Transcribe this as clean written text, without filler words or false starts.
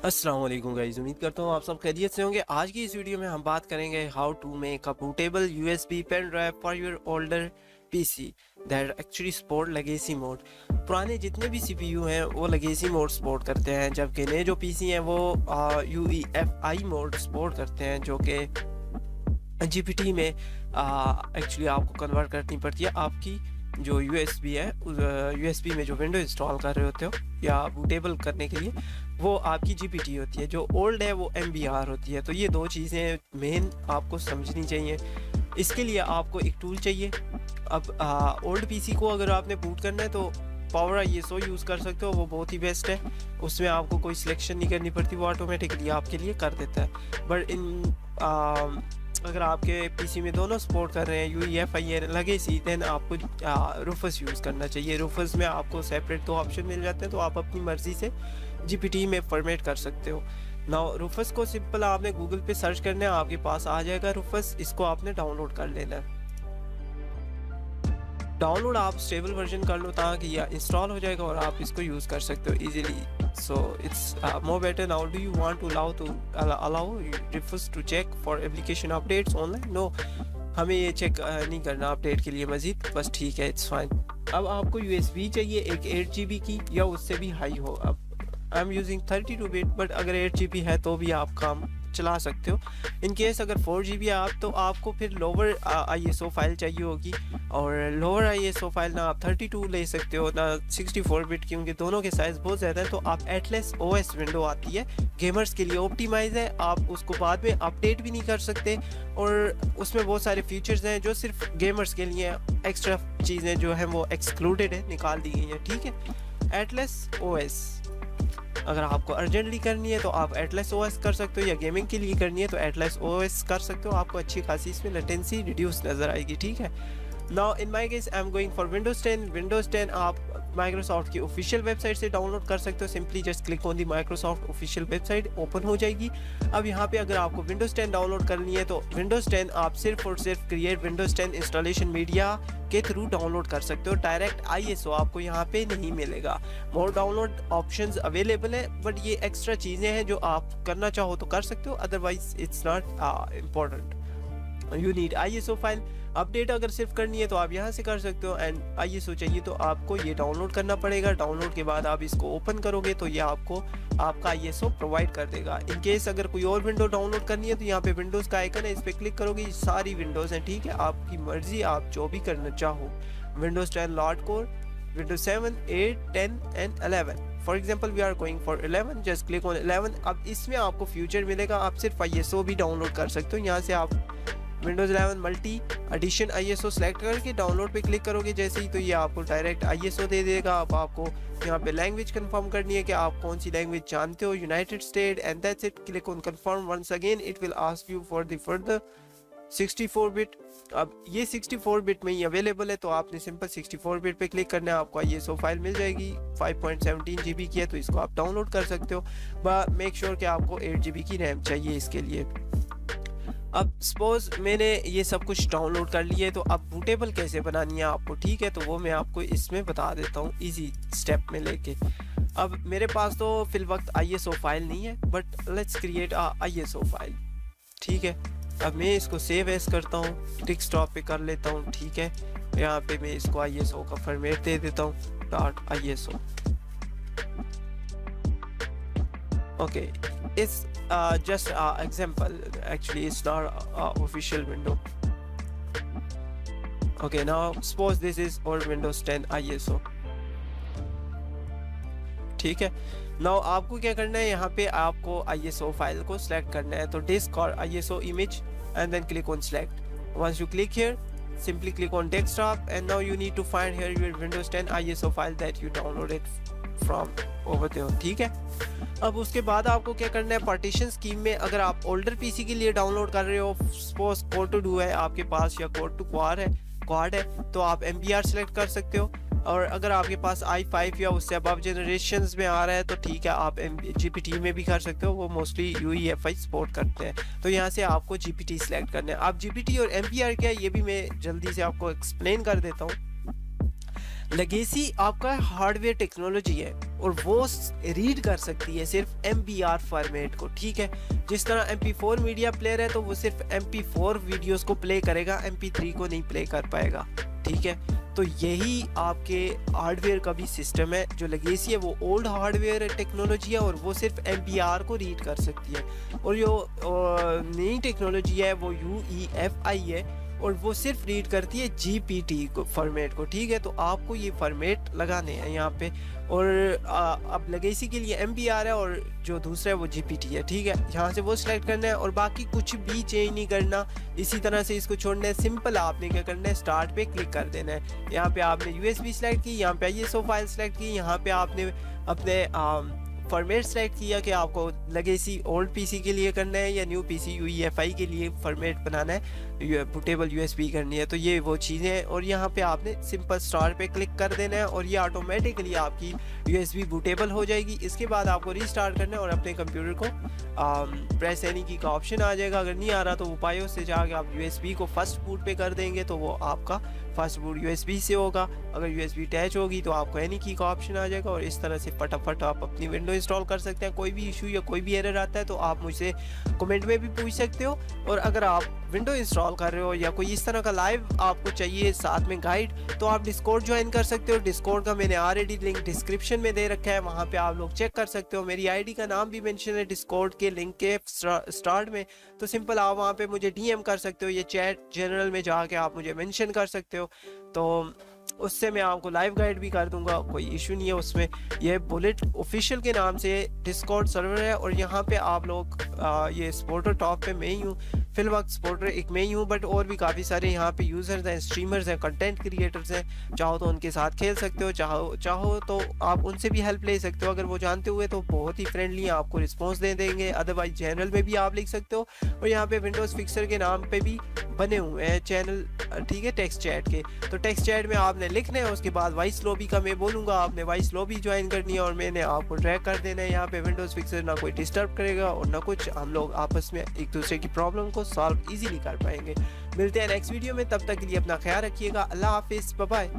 अस्सलाम वालेकुम गाइस, उम्मीद करता हूँ आप सब खैरियत से होंगे। आज की इस वीडियो में हम बात करेंगे how to make a bootable USB pen drive for your older PC that actually support legacy mode. पुराने जितने भी सीपीयू हैं वो लेगेसी मोड सपोर्ट करते हैं, जबकि नए जो पीसी हैं वो यूईएफआई मोड सपोर्ट करते हैं, जो कि जीपीटी में एक्चुअली आपको कन्वर्ट करनी पड़ती है। आपकी जो यूएसबी है, यूएसबी में जो विंडो इंस्टॉल कर रहे होते हो या बूटेबल करने के लिए, वो आपकी जीपीटी होती है। जो ओल्ड है वो एमबीआर होती है। तो ये दो चीज़ें मेन आपको समझनी चाहिए। इसके लिए आपको एक टूल चाहिए। अब ओल्ड पीसी को अगर आपने बूट करना है तो पावर आईएसओ यूज़ कर सकते हो, वो बहुत ही बेस्ट है। उसमें आपको कोई सिलेक्शन नहीं करनी पड़ती, वो ऑटोमेटिकली आपके लिए कर देता है। बट अगर आपके पीसी में दोनों सपोर्ट कर रहे हैं यूईएफआई लेगेसी, देन आपको रूफस यूज़ करना चाहिए। रूफस में आपको सेपरेट दो ऑप्शन मिल जाते हैं, तो आप अपनी मर्ज़ी से जीपीटी में फॉर्मेट कर सकते हो। नाउ रूफस को सिंपल आपने गूगल पे सर्च करना है, आपके पास आ जाएगा रूफस। इसको आपने डाउनलोड कर लेना है। डाउनलोड आप स्टेबल वर्जन कर लो ताकि यह इंस्टॉल हो जाएगा और आप इसको यूज़ कर सकते हो easily. so it's more better now. Do you want to allow refers to check for application updates online? No, हमें ये चेक नहीं करना अपडेट के लिए मजीद, बस ठीक है, इट्स फाइन। अब आपको यूएसबी चाहिए एक 8 GB की या उससे भी हाई हो। अब I am using 32 bit, but अगर 8 GB है तो भी आप काम चला सकते हो। इन केस अगर 4 GB है आप, तो आपको फिर लोअर आईएसओ फाइल चाहिए होगी, और लोअर आईएसओ फाइल ना आप 32 ले सकते हो ना 64 बिट, क्योंकि दोनों के साइज़ बहुत ज़्यादा है। तो आप एटलस ओएस विंडो आती है, गेमर्स के लिए ऑप्टिमाइज है। आप उसको बाद में अपडेट भी नहीं कर सकते, और उसमें बहुत सारे फीचर्स हैं जो सिर्फ गेमर्स के लिए, एक्स्ट्रा चीज़ें जो हैं वो एक्सक्लूडेड है, निकाल दी गई हैं। ठीक है, एटलस ओएस अगर आपको अर्जेंटली करनी है तो आप एटलस ओएस कर सकते हो, या गेमिंग के लिए करनी है तो एटलस ओएस कर सकते हो। आपको अच्छी खासी इसमें लेटेंसी रिड्यूस नज़र आएगी। ठीक है, now in my case I am going for Windows 10। Windows 10 आप माइक्रोसॉफ्ट की ऑफिशियल वेबसाइट से डाउनलोड कर सकते हो। Simply just click on the Microsoft official website, open हो जाएगी। अब यहाँ पे अगर आपको विंडोज 10 डाउनलोड करनी है तो विंडोज 10 आप सिर्फ और सिर्फ क्रिएट विंडोज 10 इंस्टॉलेशन मीडिया के थ्रू डाउनलोड कर सकते हो। डायरेक्ट आईएसओ आपको यहाँ पे नहीं मिलेगा। मोर डाउनलोड ऑप्शंस अवेलेबल है, बट ये एक्स्ट्रा चीज़ें हैं जो आप करना चाहो तो कर सकते हो, otherwise it's not important. You need ISO file. Update अगर सिर्फ करनी है तो आप यहाँ से कर सकते हो, एंड आईएसओ चाहिए तो आपको ये डाउनलोड करना पड़ेगा। डाउनलोड के बाद आप इसको ओपन करोगे तो ये आपको आपका आईएसओ प्रोवाइड कर देगा। इन केस अगर कोई और विंडो डाउनलोड करनी है तो यहाँ पे विंडोज़ का आइकन है, इस पर क्लिक करोगे, ये सारी विंडोज़ हैं। ठीक है, आपकी मर्जी, आप जो भी करना चाहो। विंडोज़ 10 लॉर्ड कोर, Windows 7, 8, 10 and 11। For example we are going for 11, just click on 11। अब इसमें आपको फ्यूचर मिलेगा, आप सिर्फ आईएसओ भी डाउनलोड कर सकते हो। यहाँ से आप Windows 11 multi edition ISO select करके डाउनलोड पे क्लिक करोगे जैसे ही, तो ये आपको डायरेक्ट आईएसओ दे देगा। अब आपको यहाँ पे लैंग्वेज कंफर्म करनी है कि आप कौन सी लैंग्वेज जानते हो, United State, and that's it. Click on confirm. Once again it will ask you for the further 64 bit. अब ये 64 बिट में ही अवेलेबल है, तो आपने सिंपल 64 बिट पे क्लिक करना है, आपको आईएसओ फाइल मिल जाएगी। 5.17 GB की है, तो इसको आप डाउनलोड कर सकते हो। बट मेक श्योर कि आपको 8 GB की रैम चाहिए इसके लिए। अब सपोज मैंने ये सब कुछ डाउनलोड कर लिया है, तो अब बूटेबल कैसे बनानी है आपको, ठीक है, तो वो मैं आपको इसमें बता देता हूँ इजी स्टेप में लेके। अब मेरे पास तो फिल वक्त आईएसओ फाइल नहीं है, but let's create ISO file. ठीक है, अब मैं इसको सेव एज करता हूँ, डेस्कटॉप पे कर लेता हूँ। ठीक है, यहाँ पे मैं इसको आईएसओ का फॉर्मेट दे देता हूँ .iso। okay, it's just example, actually it's not official window. Okay, now suppose this is our Windows 10 ISO। ठीक है, नाउ आपको क्या करना है, यहाँ पे आपको ISO फाइल को सिलेक्ट करना है। तो डिस्क और ISO image and then click on select. Once you click here, simply click on desktop, and now you need to find here your Windows 10 ISO file that you downloaded from over there। ठीक है, अब उसके बाद आपको क्या करना है, partition scheme में अगर आप ओल्डर पीसी के लिए डाउनलोड कर रहे हो, सपोज कोर टू डू है आपके पास या कोर टू क्वाड है, तो आप MBR सेलेक्ट कर सकते हो। और अगर आपके पास i5 या उससे अबव जनरेशन्स में आ रहा है तो ठीक है, आप GPT में भी कर सकते हो, वो मोस्टली UEFI सपोर्ट करते हैं। तो यहाँ से आपको GPT सेलेक्ट करना है। आप GPT और MBR क्या है ये भी मैं जल्दी से आपको एक्सप्लेन कर देता हूँ। लेगेसी आपका हार्डवेयर टेक्नोलॉजी है, और वो रीड कर सकती है सिर्फ MBR फॉर्मेट को, ठीक है। जिस तरह MP4 मीडिया प्लेयर है तो वो सिर्फ MP4 वीडियोस को प्ले करेगा, MP3 को नहीं प्ले कर पाएगा, ठीक है। तो यही आपके हार्डवेयर का भी सिस्टम है। जो लेगेसी है वो ओल्ड हार्डवेयर टेक्नोलॉजी है और वो सिर्फ MBR को रीड कर सकती है, और जो नई टेक्नोलॉजी है वो UEFI है और वो सिर्फ रीड करती है GPT को फॉर्मेट को, ठीक है। तो आपको ये फॉर्मेट लगाने हैं यहाँ पे, और अब लेगेसी के लिए MBR है और जो दूसरा है वो GPT है, ठीक है। यहाँ से वो सिलेक्ट करना है और बाकी कुछ भी चेंज नहीं करना, इसी तरह से इसको छोड़ना है। सिंपल आपने क्या करना है, स्टार्ट पे क्लिक कर देना है। यहाँ पे आपने USB सिलेक्ट की, यहाँ पे ISO फाइल सिलेक्ट की, यहाँ पे आपने अपने फॉर्मेट सेलेक्ट किया कि आपको लेगेसी ओल्ड पीसी के लिए करना है या न्यू पीसी UEFI के लिए फॉर्मेट बनाना है, बूटेबल USB करनी है, तो ये वो चीज़ें हैं। और यहाँ पे आपने सिंपल स्टार्ट पे क्लिक कर देना है और ये ऑटोमेटिकली आपकी USB बूटेबल हो जाएगी। इसके बाद आपको रीस्टार्ट करना है और अपने कंप्यूटर को प्रेस एनी की का ऑप्शन आ जाएगा। अगर नहीं आ रहा तो उपायों से जाके आप USB को फर्स्ट बूट पे कर देंगे तो वो आपका फर्स्ट बूट USB से होगा। अगर USB अटैच होगी तो आपको एनी की का ऑप्शन आ जाएगा और इस तरह से फटाफट आप अपनी विंडो इंस्टॉल कर सकते हैं। कोई भी इशू या कोई भी एरर आता है तो आप मुझसे कमेंट में भी पूछ सकते हो। और अगर आप विंडो इंस्टॉल कर रहे हो या कोई इस तरह का लाइव आपको चाहिए साथ में गाइड, तो आप डिस्कॉर्ड ज्वाइन कर सकते हो। डिस्कॉर्ड का मैंने ऑलरेडी लिंक डिस्क्रिप्शन में दे रखा है, वहाँ पे आप लोग चेक कर सकते हो। मेरी आईडी का नाम भी मेंशन है डिस्कॉर्ड के लिंक के स्टार्ट में, तो सिंपल आप वहाँ पे मुझे DM कर सकते हो, ये चैट जनरल में जाके आप मुझे मेंशन कर सकते हो, तो उससे मैं आपको लाइव गाइड भी कर दूंगा, कोई इशू नहीं है उसमें। ये बुलेट ऑफिशियल के नाम से डिस्कॉर्ड सर्वर है और यहाँ पे आप लोग ये सपोर्टर टॉप पे मैं ही हूँ, फिल वक्त सपोर्टर एक मैं ही हूँ, बट और भी काफ़ी सारे यहाँ पे यूज़र्स हैं, स्ट्रीमर्स हैं, कंटेंट क्रिएटर्स हैं। चाहो तो उनके साथ खेल सकते हो, चाहो तो आप उनसे भी हेल्प ले सकते हो। अगर वो जानते हुए तो बहुत ही फ्रेंडली आपको रिस्पॉन्स दे देंगे, अदरवाइज जनरल में भी आप लिख सकते हो। और यहाँ पे विंडोज़ फिक्सर के नाम पे भी बने हुए हैं चैनल, ठीक है, टेक्स्ट चैट के। तो टेक्स्ट चैट में आपने लिखना है, उसके बाद वॉइस लॉबी का मैं बोलूँगा, आपने वॉइस लॉबी ज्वाइन करनी है और मैंने आपको ट्रैक कर देना है। यहाँ पे विंडोज़ फिक्सर ना कोई डिस्टर्ब करेगा और ना कुछ, हम लोग आपस में एक दूसरे की प्रॉब्लम को सॉल्व ईजिली कर पाएंगे। मिलते हैं नेक्स्ट वीडियो में, तब तक के लिए अपना ख्याल रखिएगा। अल्लाह हाफिज़, बाय बाय।